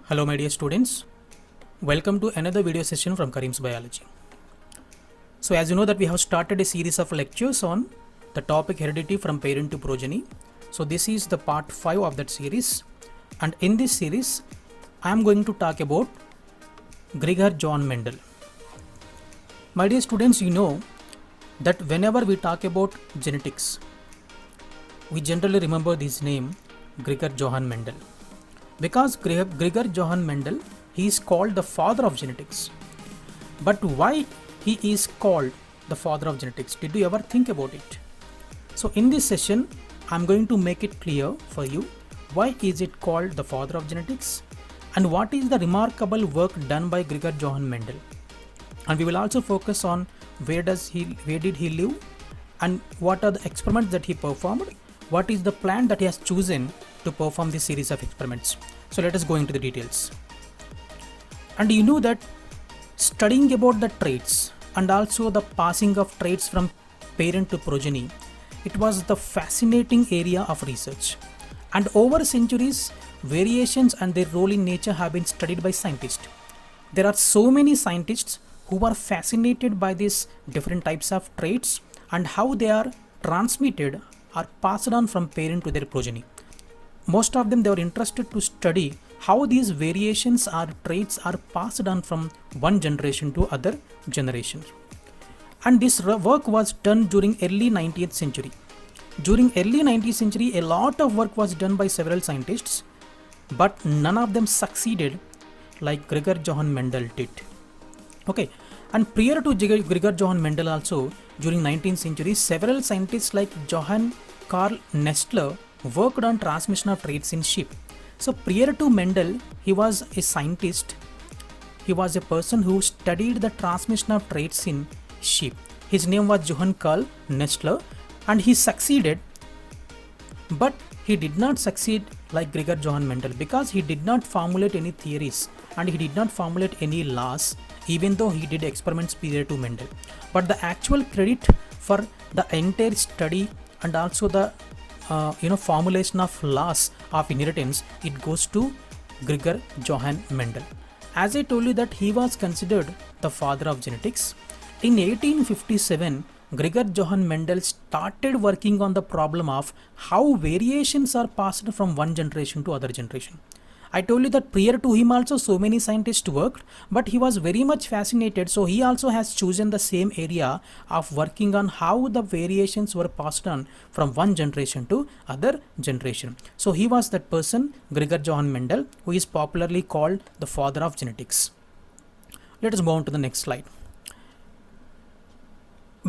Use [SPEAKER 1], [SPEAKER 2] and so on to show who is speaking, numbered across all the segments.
[SPEAKER 1] Hello my dear students, welcome to another video session from Karim's Biology. So as you know that we have started a series of lectures on the topic heredity from parent to progeny. So this is the part 5 of that series, and in this series I am going to talk about Gregor John Mendel. My dear students, you know that whenever we talk about genetics, we generally remember this name Gregor Johann Mendel. Because Gregor Johann Mendel, he is called the father of genetics. But why he is called the father of genetics? Did you ever think about it? So in this session, I'm going to make it clear for you why is it called the father of genetics and what is the remarkable work done by Gregor Johann Mendel. And we will also focus on where did he live and what are the experiments that he performed, what is the plant that he has chosen to perform this series of experiments. So let us go into the details. And you know that studying about the traits and also the passing of traits from parent to progeny, it was the fascinating area of research. And over centuries, variations and their role in nature have been studied by scientists. There are so many scientists who are fascinated by these different types of traits and how they are transmitted or passed on from parent to their progeny. Most of them, they were interested to study how these variations or traits are passed on from one generation to other generation. And this work was done during early 19th century. During early 19th century, a lot of work was done by several scientists, but none of them succeeded like Gregor Johann Mendel did. Okay, and prior to Gregor Johann Mendel also, during 19th century, several scientists like Johann Carl Nestler worked on transmission of traits in sheep. So prior to Mendel, he was a scientist. He was a person who studied the transmission of traits in sheep. His name was Johann Carl Nestler, and he succeeded, but he did not succeed like Gregor Johann Mendel because he did not formulate any theories and he did not formulate any laws, even though he did experiments prior to Mendel. But the actual credit for the entire study and also the formulation of laws of inheritance, it goes to Gregor Johann Mendel. As I told you that he was considered the father of genetics, in 1857, Gregor Johann Mendel started working on the problem of how variations are passed from one generation to other generation. I told you that prior to him also so many scientists worked, but he was very much fascinated, so he also has chosen the same area of working on how the variations were passed on from one generation to other generation. So he was that person, Gregor Johann Mendel, who is popularly called the father of genetics. Let us go on to the next slide.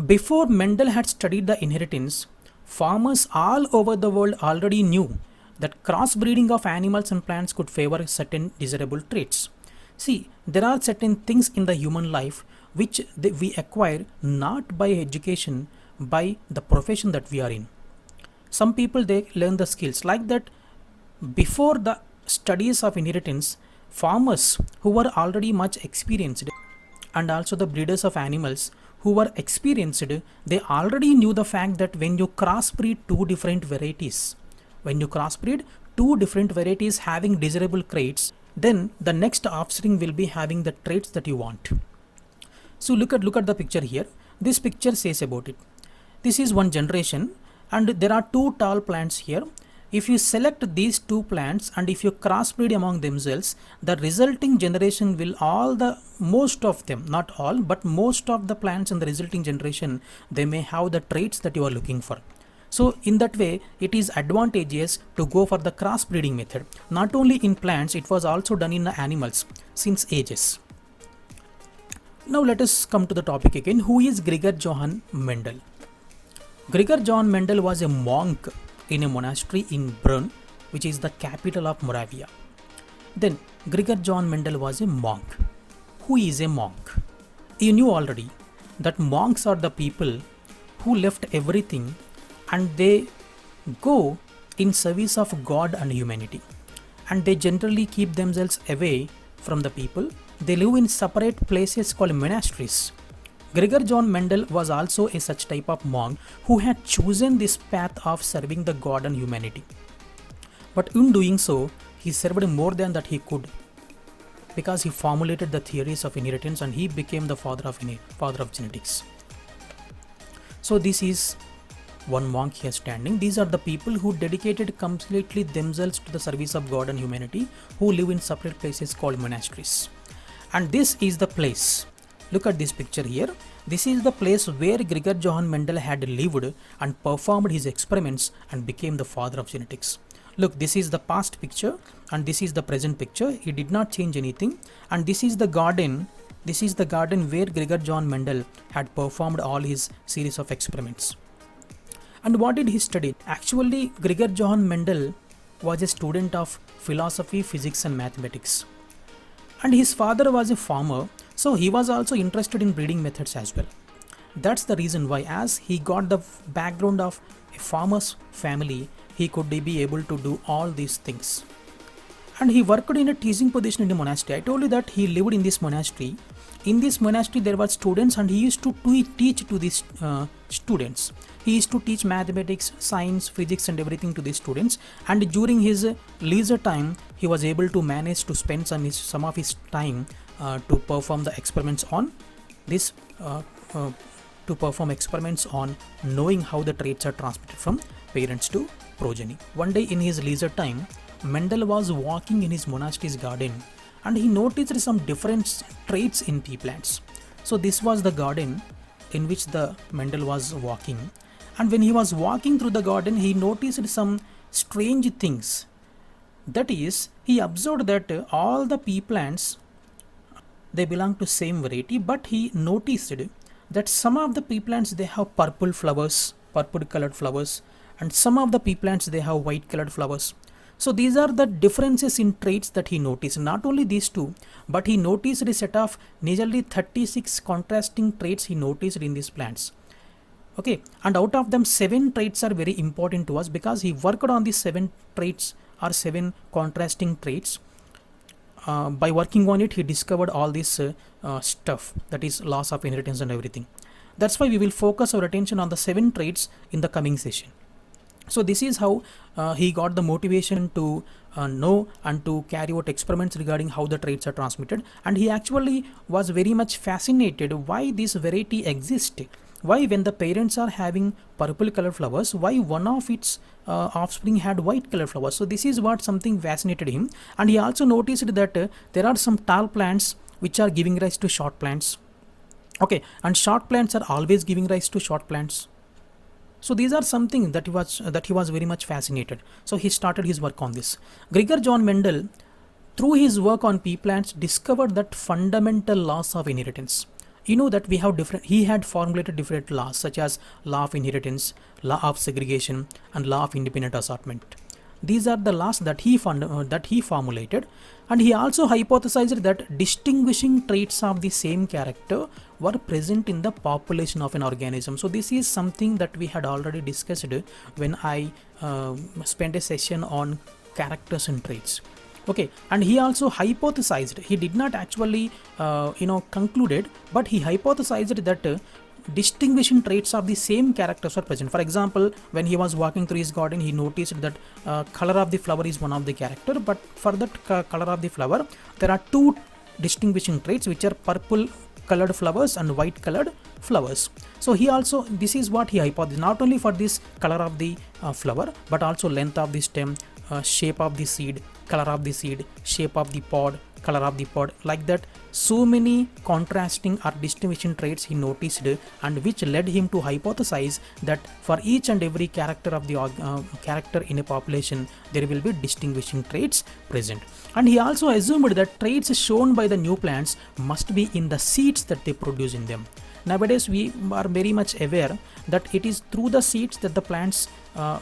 [SPEAKER 1] Before Mendel had studied the inheritance, farmers all over the world already knew that crossbreeding of animals and plants could favor certain desirable traits. See, there are certain things in the human life which we acquire not by education, by the profession that we are in. Some people, they learn the skills like that. Before the studies of inheritance, farmers who were already much experienced and also the breeders of animals who were experienced, they already knew the fact that when you crossbreed two different varieties having desirable traits, then the next offspring will be having the traits that you want. So look at the picture here. This picture says about it. This is one generation and there are two tall plants here. If you select these two plants and if you crossbreed among themselves, the resulting generation will most of them, not all, but most of the plants in the resulting generation, they may have the traits that you are looking for. So in that way, it is advantageous to go for the crossbreeding method. Not only in plants, it was also done in the animals since ages. Now let us come to the topic again. Who is Gregor Johann Mendel? Gregor Johann Mendel was a monk in a monastery in Brunn, which is the capital of Moravia. Then Gregor Johann Mendel was a monk. Who is a monk? You knew already that monks are the people who left everything and they go in service of God and humanity, and they generally keep themselves away from the people. They live in separate places called monasteries. Gregor Johann Mendel was also a such type of monk who had chosen this path of serving the God and humanity. But in doing so, he served more than that he could because he formulated the theories of inheritance and he became the father of genetics. So this is one monk here standing. These are the people who dedicated completely themselves to the service of God and humanity, who live in separate places called monasteries. And this is the place. Look at this picture here. This is the place where Gregor Johann Mendel had lived and performed his experiments and became the father of genetics. Look, this is the past picture and this is the present picture. He did not change anything. And this is the garden. This is the garden where Gregor Johann Mendel had performed all his series of experiments. And what did he study? Actually, Gregor Johann Mendel was a student of philosophy, physics and mathematics. And his father was a farmer, so he was also interested in breeding methods as well. That's the reason why, as he got the background of a farmer's family, he could be able to do all these things. And he worked in a teaching position in the monastery. I told you that he lived in this monastery. In this monastery there were students and he used to teach to these students. He used to teach mathematics, science, physics and everything to these students. And during his leisure time, he was able to manage to spend some of his time to perform the experiments on this, to perform experiments on knowing how the traits are transmitted from parents to progeny. One day in his leisure time, Mendel was walking in his monastery's garden and he noticed some different traits in pea plants. So this was the garden in which the Mendel was walking. And when he was walking through the garden, he noticed some strange things. That is, he observed that all the pea plants, they belong to same variety, but he noticed that some of the pea plants, they have purple flowers, purple colored flowers, and some of the pea plants, they have white colored flowers. So these are the differences in traits that he noticed. Not only these two, but he noticed a set of nearly 36 contrasting traits he noticed in these plants. Okay, and out of them 7 traits are very important to us because he worked on these 7 traits or 7 contrasting traits. By working on it, he discovered all this stuff, that is laws of inheritance and everything. That's why we will focus our attention on the 7 traits in the coming session. So this is how he got the motivation to know and to carry out experiments regarding how the traits are transmitted. And he actually was very much fascinated why this variety exists. Why, when the parents are having purple colored flowers, why one of its offspring had white colored flowers? So this is what something fascinated him. And he also noticed that there are some tall plants which are giving rise to short plants. Okay, and short plants are always giving rise to short plants. So these are something that he was very much fascinated. So he started his work on this. Gregor Johann Mendel, through his work on pea plants, discovered that fundamental laws of inheritance. You know that we have he had formulated different laws such as law of inheritance, law of segregation and law of independent assortment. These are the laws that he formulated, and he also hypothesized that distinguishing traits of the same character were present in the population of an organism. So this is something that we had already discussed when I spent a session on characters and traits. Okay, and he also hypothesized, he did not actually concluded, but he hypothesized that distinguishing traits of the same characters were present. For example, when he was walking through his garden, he noticed that color of the flower is one of the character, but for that color of the flower, there are 2 distinguishing traits, which are purple colored flowers and white colored flowers. So he also, this is what he hypothesized, not only for this color of the flower, but also length of the stem, shape of the seed, color of the seed, shape of the pod, color of the pod, like that. So many contrasting or distinguishing traits he noticed, and which led him to hypothesize that for each and every character of the character in a population, there will be distinguishing traits present. And he also assumed that traits shown by the new plants must be in the seeds that they produce in them. Nowadays we are very much aware that it is through the seeds that the plants are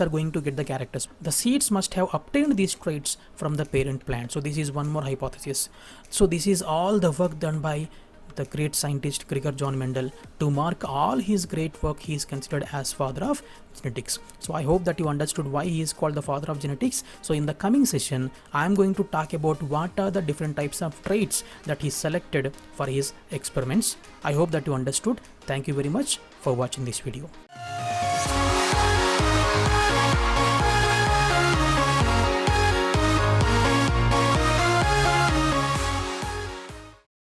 [SPEAKER 1] going to get the characters. The seeds must have obtained these traits from the parent plant. So this is one more hypothesis. So this is all the work done by the great scientist Gregor Johann Mendel. To mark all his great work, he is considered as father of genetics. So I hope that you understood why he is called the father of genetics. So in the coming session, I am going to talk about what are the different types of traits that he selected for his experiments. I hope that you understood. Thank you very much for watching this video.